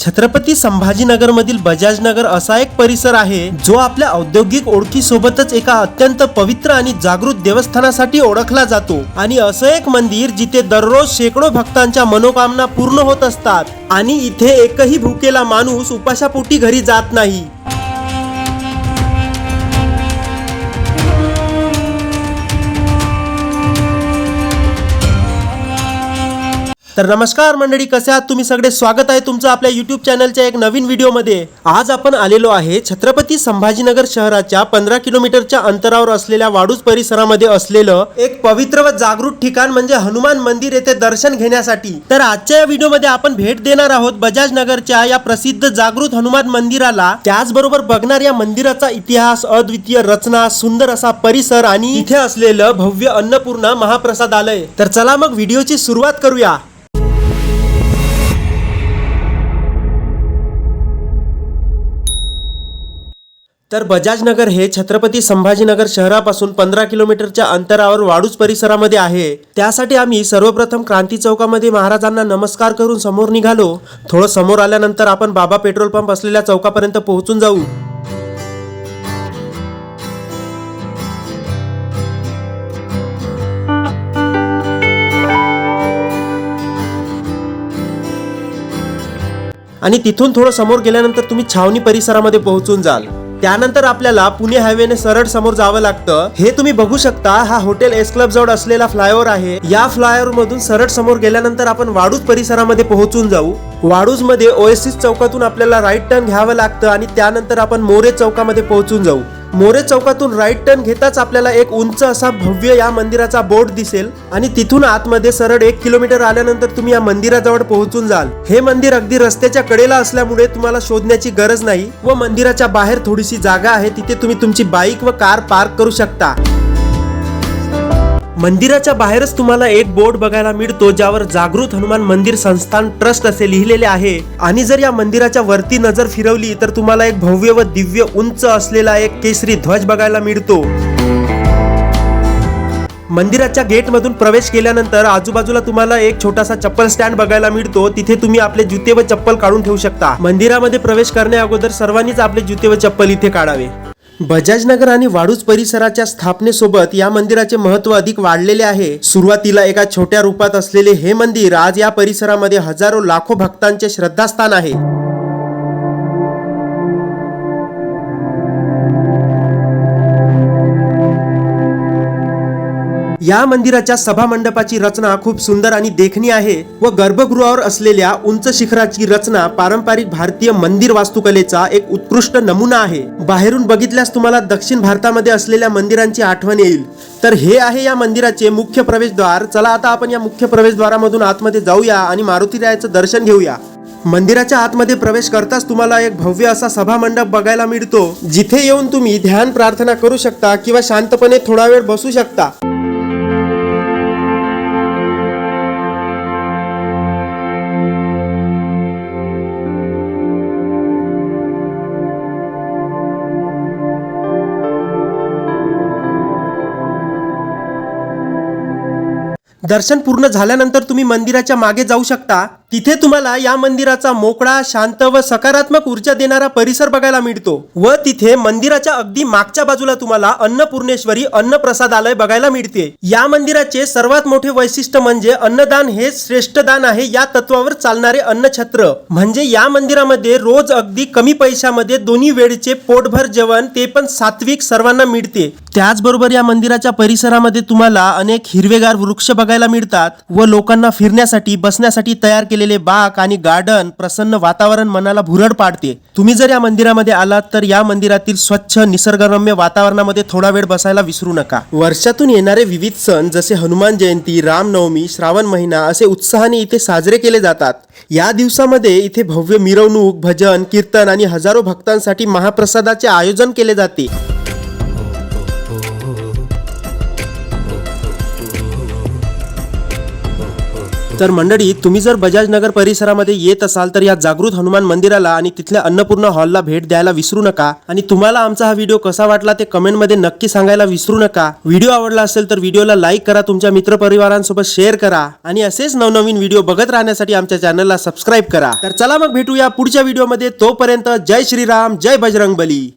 छत्रपती संभाजीनगर मधील बजाजनगर असा एक परिसर आहे जो आपल्या औद्योगिक ओळखीसोबतच एका अत्यंत पवित्र आणि जागृत देवस्थानासाठी ओळखला जातो। आणि असं एक मंदिर जिथे दररोज शेकडो भक्तांच्या मनोकामना पूर्ण होत असतात आणि इथे एकही भुकेला माणूस उपाशापोटी घरी जात नाही। तर नमस्कार मंडळी, कसे आहात तुम्ही सगळे? स्वागत आहे तुमचं आपल्या YouTube चॅनलच्या एक नवीन व्हिडिओ मध्ये। आज आपण आलेलो आहे छत्रपती संभाजीनगर शहराच्या 15 किलोमीटरच्या अंतरावर असलेल्या वाडूज परिसरामध्ये असलेलं एक पवित्र व जागृत ठिकाण म्हणजे हनुमान मंदिर येथे दर्शन घेण्यासाठी। तर आजच्या या व्हिडिओमध्ये आपण भेट देणार आहोत बजाजनगरच्या या प्रसिद्ध जागृत हनुमान मंदिराला। त्याचबरोबर बघणार या मंदिराचा इतिहास, अद्वितीय रचना, सुंदर असा परिसर आणि इथे असलेलं भव्य अन्नपूर्णा महाप्रसादालय। तर चला मग व्हिडिओची सुरुवात करूया। तर बजाजनगर हे छत्रपती संभाजीनगर शहरापासून 15 किलोमीटरच्या अंतरावर वाडूज परिसरामध्ये आहे। त्यासाठी आम्ही सर्वप्रथम क्रांती चौकामध्ये महाराजांना नमस्कार करून समोर निघालो। थोडं समोर आल्यानंतर आपण बाबा पेट्रोल पंप असलेल्या चौकापर्यंत पोहोचून जाऊ। आणि तिथून थोडं समोर गेल्यानंतर तुम्ही छावणी परिसरामध्ये पोहोचून जाल। त्यानंतर आपल्याला पुणे हायवेने सरळ समोर जावं लागतं। हे तुम्ही बघू शकता, हा हॉटेल एस क्लब जवळ असलेला फ्लायओव्हर आहे। या फ्लायओव्हर मधून सरळ समोर गेल्यानंतर आपण वाडूज परिसरामध्ये पोहोचून जाऊ। वाडूज मध्ये ओएसिस चौकातून आपल्याला राईट टर्न घ्यावं लागतं आणि त्यानंतर आपण मोरे चौकामध्ये पोहोचून जाऊ। मोरे चौकातून राईट टर्न घेताच आपल्याला एक उंच असा भव्य या मंदिराचा बोर्ड दिसेल आणि तिथून आतमध्ये सरळ 1 किलोमीटर आल्यानंतर तुम्ही या मंदिराजवळ पोहोचून जाल। हे मंदिर अगदी रस्त्याच्या कडेला असल्यामुळे तुम्हाला शोधण्याची गरज नाही व मंदिराच्या बाहेर थोडीशी जागा आहे, तिथे तुम्ही तुमची बाईक व कार पार्क करू शकता। मंदिराच्या बाहेरच तुम्हाला एक बोर्ड बघायला मिळतो ज्यावर जागृत हनुमान मंदिर संस्थान ट्रस्ट असे लिहिलेले आहे। आणि जर या मंदिराच्या वरती नजर फिरवली तर तुम्हाला एक भव्य व दिव्य उंच असलेला एक केसरी ध्वज बघायला मिळतो। मंदिराच्या गेट मधून प्रवेश केल्यानंतर आजूबाजूला तुम्हाला एक छोटासा चप्पल स्टँड बघायला मिळतो, तिथे तुम्ही आपले जुते व चप्पल काढून ठेवू शकता। मंदिरामध्ये प्रवेश करण्या अगोदर सर्वांनीच आपले जुते व चप्पल इथे काढावे। बजाजनगर आणि वाडूज परिसराच्या स्थापनेसोबत या मंदिराचे महत्व अधिक वाढलेले आहे। सुरुवातीला एका छोट्या रूपात असलेले हे मंदिर आज या परिसरामध्ये हजारो लाखो भक्तांचे श्रद्धास्थान आहे। या मंदिराच्या सभा मंडपाची रचना खूप सुंदर आणि देखणी आहे व गर्भगृहावर असलेल्या उंच शिखराची रचना पारंपरिक भारतीय मंदिर वास्तुकलेचा एक उत्कृष्ट नमुना आहे। बाहेरून बघितल्यास तुम्हाला दक्षिण भारतामध्ये असलेल्या मंदिरांची आठवण येईल। तर हे आहे या मंदिराचे मुख्य प्रवेशद्वार। चला आता आपण या मुख्य प्रवेशद्वारामधून आतमध्ये जाऊया आणि मारुती रायाचं दर्शन घेऊया। मंदिराच्या आतमध्ये प्रवेश करताच तुम्हाला एक भव्य असा सभा मंडप बघायला मिळतो, जिथे येऊन तुम्ही ध्यान प्रार्थना करू शकता किंवा शांतपणे थोडा वेळ बसू शकता। दर्शन पूर्ण झाल्यानंतर तुम्ही मंदिराच्या मागे जाऊ शकता। तिथे तुम्हाला या मंदिराचा मोकळा, शांत व सकारात्मक ऊर्जा देणारा परिसर बघायला मिळतो व तिथे मंदिराच्या अगदी मागच्या बाजूला तुम्हाला अन्नपूर्णेश्वरी अन्नप्रसादालय बघायला मिळते। या मंदिराचे सर्वात मोठे वैशिष्ट्य म्हणजे अन्नदान हे श्रेष्ठ दान आहे या तत्वावर चालणारे अन्नछत्र। म्हणजे या मंदिरामध्ये रोज अगदी कमी पैशामध्ये दोन्ही वेळचे पोटभर जेवण, ते पण सात्विक, सर्वांना मिळते। त्याचबरोबर या मंदिराच्या परिसरामध्ये तुम्हाला अनेक हिरवेगार वृक्ष बघायला मिळतात व लोकांना फिरण्यासाठी, बसण्यासाठी तयार केलेले बाग आणि गार्डन, प्रसन्न वातावरण मनाला भुरळ पाडते। तुम्ही जर या मंदिरामध्ये आलात तर या मंदिरातील स्वच्छ निसर्गरम्य वातावरणामध्ये थोडा वेळ बसायला विसरू नका। वर्षातून येणारे विविध सण जसे हनुमान जयंती, रामनवमी, श्रावण महिना असे उत्साहाने इथे साजरे केले जातात। या दिवसामध्ये इथे भव्य मिरवणूक, भजन, कीर्तन आणि हजारो भक्तांसाठी महाप्रसादाचे आयोजन केले जाते। तर मंडळी, तुम्ही जर बजाज नगर परिसरामध्ये येत असाल तर या जागृत हनुमान मंदिराला आणि तिथल्या अन्नपूर्णा हॉलला भेट द्यायला विसरू नका. आणि तुम्हाला आमचा हा व्हिडिओ कसा वाटला ते कमेंटमध्ये नक्की सांगायला विसरू नका. व्हिडिओ आवडला असेल तर व्हिडिओला लाईक करा, तुमच्या मित्रपरिवारांसोबत शेअर करा आणि असेच नवनवीन व्हिडिओ बघत राहण्यासाठी आमच्या चॅनलला सबस्क्राईब करा. तर चला मग भेटूया पुढच्या व्हिडिओमध्ये. तोपर्यंत जय श्रीराम, जय बजरंगबली.